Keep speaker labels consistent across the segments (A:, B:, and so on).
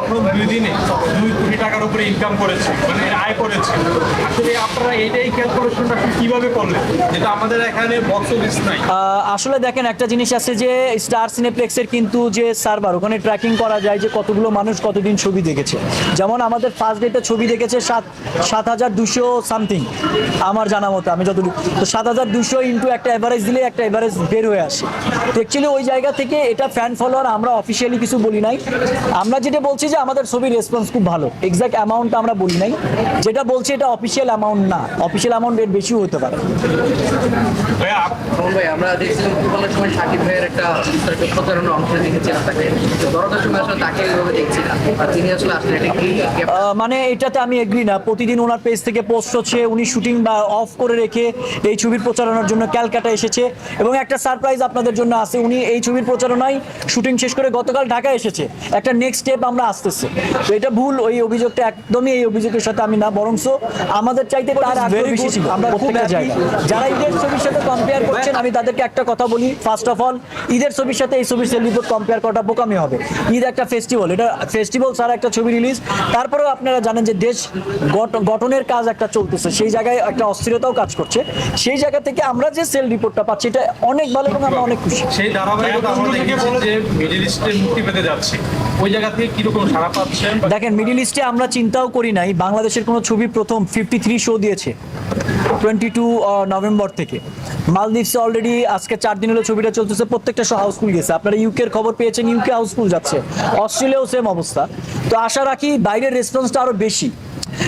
A: প্রথম 2 দিনে 2 কোটি টাকার উপরে ইনকাম করেছে, মানে আয় করেছে। আসলে আপনারা এইটাই ক্যালকুলেশনটা কিভাবে করলেন, যেটা আমাদের এখানে বক্স অফিস নাই?
B: আসলে দেখেন, একটা জিনিস আছে যে স্টার সিনেপ্লেক্সের কিন্তু যে সার্ভার, ওখানে ট্র্যাকিং করা যায় যে কতগুলো মানুষ কতদিন ছবি দেখেছে। যেমন আমাদের ফার্স্ট ডেতে ছবি দেখেছে 7,200 সামথিং, আমার জানা মতো, আমি যতটুকু, তো 7,200 ইন্টু একটা অ্যাভারেজ দিলে একটা অ্যাভারেজ বের হয়ে আসে। তো অ্যাকচুয়ালি ওই জায়গা থেকে এটা ফ্যান ফলোয়ার, আমরা অফিসিয়ালি কিছু বলি নাই। আমরা যেটা বলছি যে আমাদের ছবির রেসপন্স খুব ভালো, এক্সাক্ট অ্যামাউন্টটা আমরা বলি নাই। যেটা বলছি এটা অফিসিয়াল অ্যামাউন্ট না, অফিসিয়াল অ্যামাউন্ট এর বেশিও হতে পারে।
A: ভাইয়া,
C: ভাই আমরা দেখছিলাম ফুটবলের সময় সাকিব ভাইয়ের একটা প্রচারণার অংশ দেখেছিলাম তাকে, তো দরদার সময় আসলে তাকে এইভাবে দেখছিলাম, আর তিনি আসলে আসলে এটা কি
B: মানে এটাতে আমি এগ্রি না। প্রতিদিন ওনার পেজ থেকে পোস্ট হচ্ছে, উনি শুটিং বা অফ করে রেখে এই ছবির প্রচারণার জন্য ক্যালকাটা এসেছে। এবং একটা সারপ্রাইজ আপনাদের জন্য আছে, উনি এই ছবির প্রচারণায় শুটিং শেষ করে গতকাল ঢাকায় এসেছে। একটা নেক্সট স্টেপ আমরা আসতেছে, তো এটা ভুল। ওই অভিযোগটা একদমই এই অভিযোগের সাথে আমি না, বরংস আমাদের চাইতে তার আগ্রহ বেশি ছিল। আমরা প্রত্যেকটা জায়গায় যারা ঈদের ছবির সাথে কম্পেয়ার করছেন, আমি তাদেরকে একটা কথা বলি, ফার্স্ট অফ অল ঈদের ছবির সাথে এই ছবির সেল রিপোর্ট কম্পেয়ার করাটা বোকামি হবে। ঈদ একটা ফেস্টিভ্যাল, এটা ফেস্টিভ্যাল ছাড়া একটা ছবি রিলিজ। তারপরেও আপনারা জানেন যে দেশ গঠনের কাজ একটা চলতেছে, সেই জায়গায় একটা অস্থিরতাও কাজ করছে। সেই জায়গা থেকে আমরা যে সেল রিপোর্টটা পাচ্ছি এটা অনেক ভালো এবং আমরা অনেক খুশি।
A: সেই ধারাবাহিকতা আমরা দেখেছি যে মিডল ইস্টে মুক্তি পেতে যাচ্ছে, ওই জায়গা থেকে কিরকম সাড়া পাচ্ছেন?
B: দেখেন, মিডিল ইস্টে আমরা চিন্তাও করি নাই, বাংলাদেশের কোনো ছবি প্রথম 53 শো দিয়েছে 22 নভেম্বর থেকে। মালদ্বীপসে অলরেডি আজকে 4 দিন হলো ছবিটা চলতেছে, প্রত্যেকটা শো হাউসফুল গেছে। আপনারা ইউকের খবর পেয়েছেন, ইউকে হাউসফুল যাচ্ছে, অস্ট্রেলিয়াও সেম অবস্থা। তো আশা রাখি বাইরের রেসপন্সটা আরও বেশি,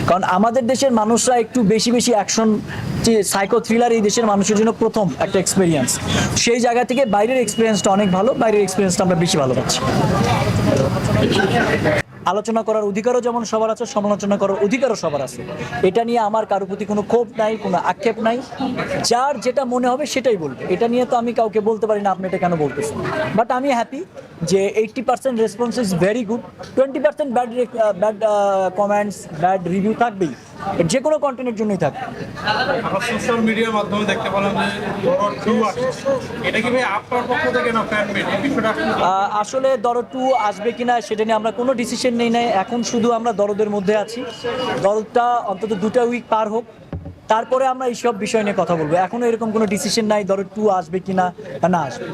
B: কারণ আমাদের দেশের মানুষরা একটু বেশি বেশি অ্যাকশন, যে সাইকো থ্রিলার এই দেশের মানুষের জন্য প্রথম একটা এক্সপিরিয়েন্স। সেই জায়গা থেকে বাইরের এক্সপিরিয়েন্সটা অনেক ভালো, বাইরের এক্সপিরিয়েন্সটা আমরা বেশি ভালো পাচ্ছি। আলোচনা করার অধিকারও যেমন সবার আছে, সমালোচনা করার অধিকারও সবার আছে। এটা নিয়ে আমার কারোর প্রতি কোনো ক্ষোভ নাই, কোনো আক্ষেপ নাই। যার যেটা মনে হবে সেটাই বলবে, এটা নিয়ে তো আমি কাউকে বলতে পারি না আপনি এটা কেন বলতেছেন। বাট আমি হ্যাপি যে 80% response is very good. 20% bad comments, bad review থাকবেই, যে কোনো কন্টেন্টের জন্যই থাকবে।
A: আমরা সোশ্যাল মিডিয়ার মাধ্যমে দেখতে পেলাম যে দরদ 2 আসছে, এটা কি ভাই আপনার পক্ষ থেকে না ফ্যান মেড, এই বিষয়টা
B: আসলে দরদ 2 আসবে কিনা সেটা নিয়ে আমরা কোনো ডিসিশন নেই নাই। এখন শুধু আমরা দরদের মধ্যে আছি, দরদটা অন্তত 2টা উইক পার হোক, তারপরে আমরা এইসব বিষয় নিয়ে কথা বলবো। এখনো এরকম কোনো ডিসিশন নাই দরদ 2 আসবে কিনা না আসবে।